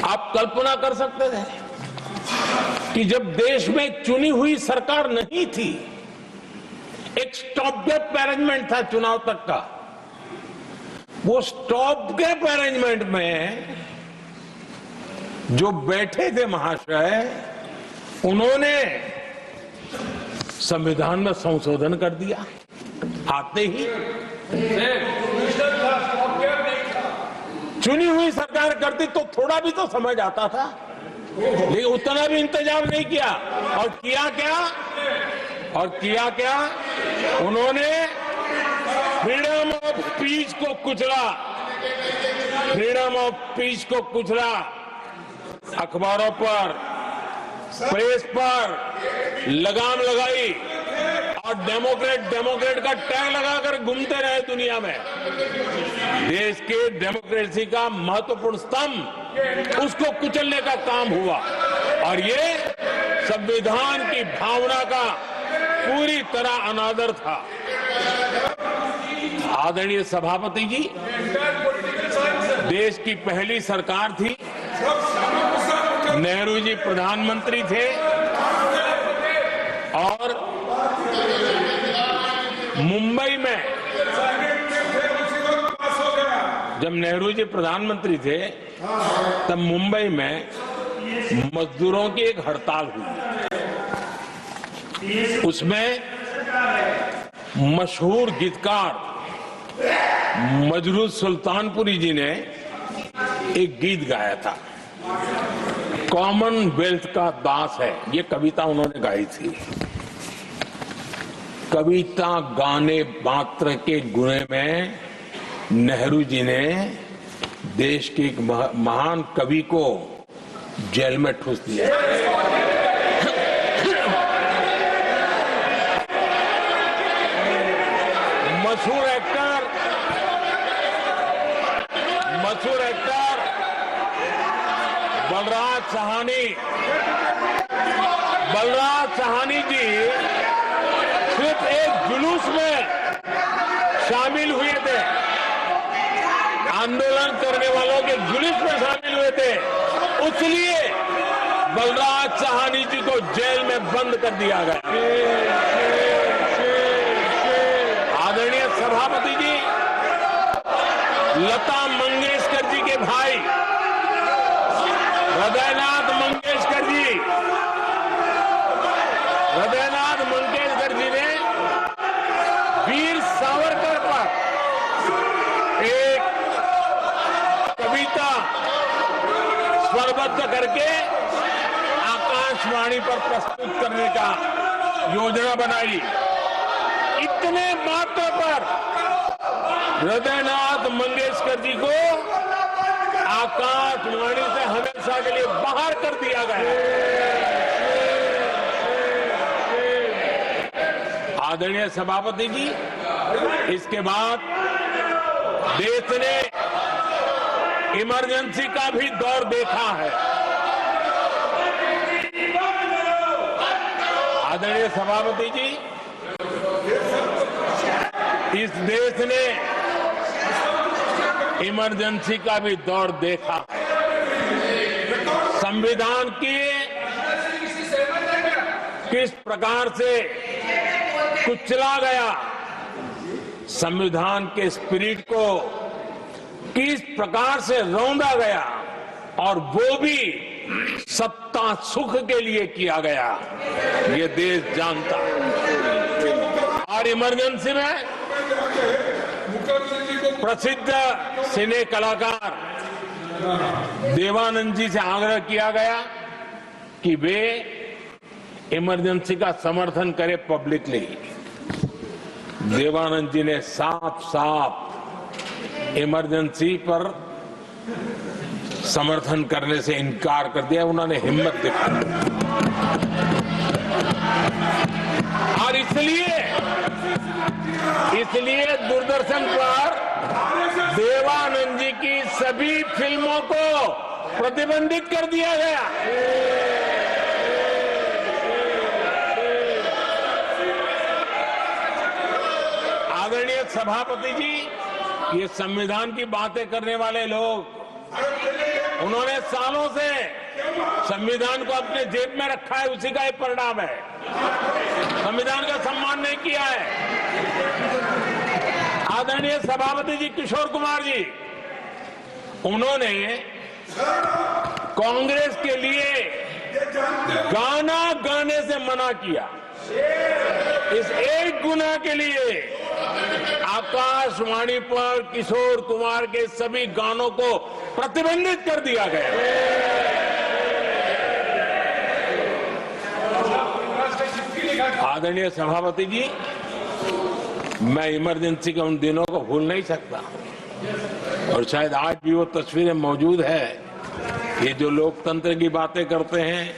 आप कल्पना कर सकते थे कि जब देश में चुनी हुई सरकार नहीं थी, एक स्टॉप गैप अरेंजमेंट था चुनाव तक का, वो स्टॉप गैप अरेंजमेंट में जो बैठे थे महाशय, उन्होंने संविधान में संशोधन कर दिया आते ही। चुनी हुई सरकार करती तो थोड़ा भी तो समझ आता था, लेकिन उतना भी इंतजाम नहीं किया। और किया क्या उन्होंने फ्रीडम ऑफ स्पीच को कुचला, फ्रीडम ऑफ स्पीच को कुचला। अखबारों पर, प्रेस पर लगाम लगाई और डेमोक्रेट का टैग लगाकर घूमते रहे दुनिया में। देश के डेमोक्रेसी का महत्वपूर्ण स्तंभ, उसको कुचलने का काम हुआ और ये संविधान की भावना का पूरी तरह अनादर था। आदरणीय सभापति जी, देश की पहली सरकार थी, नेहरू जी प्रधानमंत्री थे और मुंबई में जब नेहरू जी प्रधानमंत्री थे तब मुंबई में मजदूरों की एक हड़ताल हुई। उसमें मशहूर गीतकार मजरूह सुल्तानपुरी जी ने एक गीत गाया था, कॉमनवेल्थ का दास है। ये कविता उन्होंने गाई थी। कविता गाने मात्र के गुने में नेहरू जी ने देश के एक महान कवि को जेल में ठूस दिया। मशहूर एक्टर बलराज साहनी जी सिर्फ एक जुलूस में शामिल हुए थे, आंदोलन करने वालों के जुलूस में शामिल हुए थे, इसलिए बलराज साहनी जी को जेल में बंद कर दिया गया। आदरणीय सभापति जी, लता मंगेशकर जी के भाई हृदयनाथ मंगेशकर जी ने वीर सावरकर पर एक कविता स्वरबद्ध करके आकाशवाणी पर प्रस्तुत करने का योजना बनाई। इतने मात्र पर हृदयनाथ मंगेशकर जी को आकाशवाणी से हमेशा के लिए बाहर कर दिया गया। आदरणीय सभापति जी, इसके बाद देश ने इमरजेंसी का भी दौर देखा है। आदरणीय सभापति जी, इस देश ने इमरजेंसी का भी दौर देखा। संविधान की किस प्रकार से कुचला गया, संविधान के स्पिरिट को किस प्रकार से रौंदा गया और वो भी सत्ता सुख के लिए किया गया, ये देश जानता है। और इमरजेंसी में प्रसिद्ध सिने कलाकार देवानंद जी से आग्रह किया गया कि वे इमरजेंसी का समर्थन करें पब्लिकली। देवानंद जी ने साफ इमरजेंसी पर समर्थन करने से इनकार कर दिया। उन्होंने हिम्मत दिखाई और इसलिए दूरदर्शन पर देवानंद जी की सभी फिल्मों को प्रतिबंधित कर दिया गया। आदरणीय सभापति जी, ये संविधान की बातें करने वाले लोग उन्होंने सालों से संविधान को अपने जेब में रखा है, उसी का एक परिणाम है। संविधान का सम्मान नहीं किया है। आदरणीय सभापति जी किशोर कुमार जी, उन्होंने कांग्रेस के लिए गाना गाने से मना किया। इस एक गुना के लिए आकाशवाणी पर किशोर कुमार के सभी गानों को प्रतिबंधित कर दिया गया। आदरणीय सभापति जी, मैं इमरजेंसी के उन दिनों को भूल नहीं सकता और शायद आज भी वो तस्वीरें मौजूद है। ये जो लोकतंत्र की बातें करते हैं,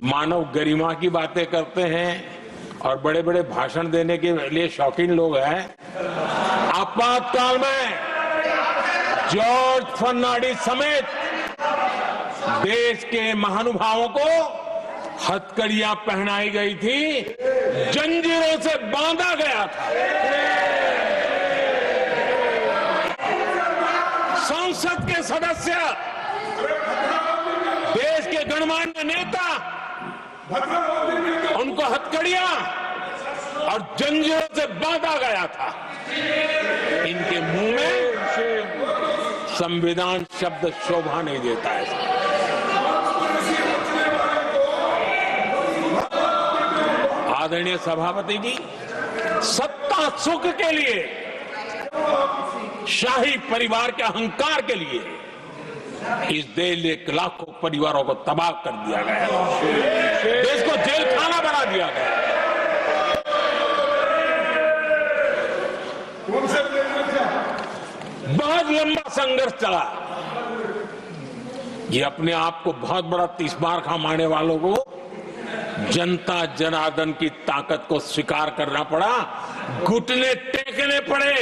मानव गरिमा की बातें करते हैं और बड़े बड़े भाषण देने के लिए शौकीन लोग हैं, आपातकाल में जॉर्ज फर्नांडिस समेत देश के महानुभावों को हथकड़ियां पहनाई गई थी, जंजीरों से बांधा गया था। संसद के सदस्य, देश के गणमान्य नेता, उनको हथकड़ियां और जंजीरों से बांधा गया था। इनके मुंह में संविधान शब्द शोभा नहीं देता है। आदरणीय सभापति जी, सत्ता सुख के लिए, शाही परिवार के अहंकार के लिए इस देश के लाखों परिवारों को तबाह कर दिया गया, देश को जेल खाना बना दिया गया। बहुत लंबा संघर्ष चला। ये अपने आप को बहुत बड़ा 30 मार खा मारने वालों को जनता जनार्दन की ताकत को स्वीकार करना पड़ा, घुटने टेकने पड़े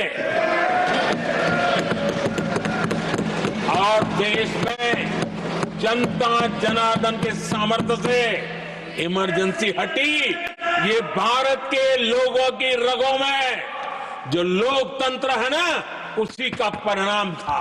और देश में जनता जनार्दन के सामर्थ्य से इमरजेंसी हटी। ये भारत के लोगों की रगों में जो लोकतंत्र है ना, उसी का परिणाम था।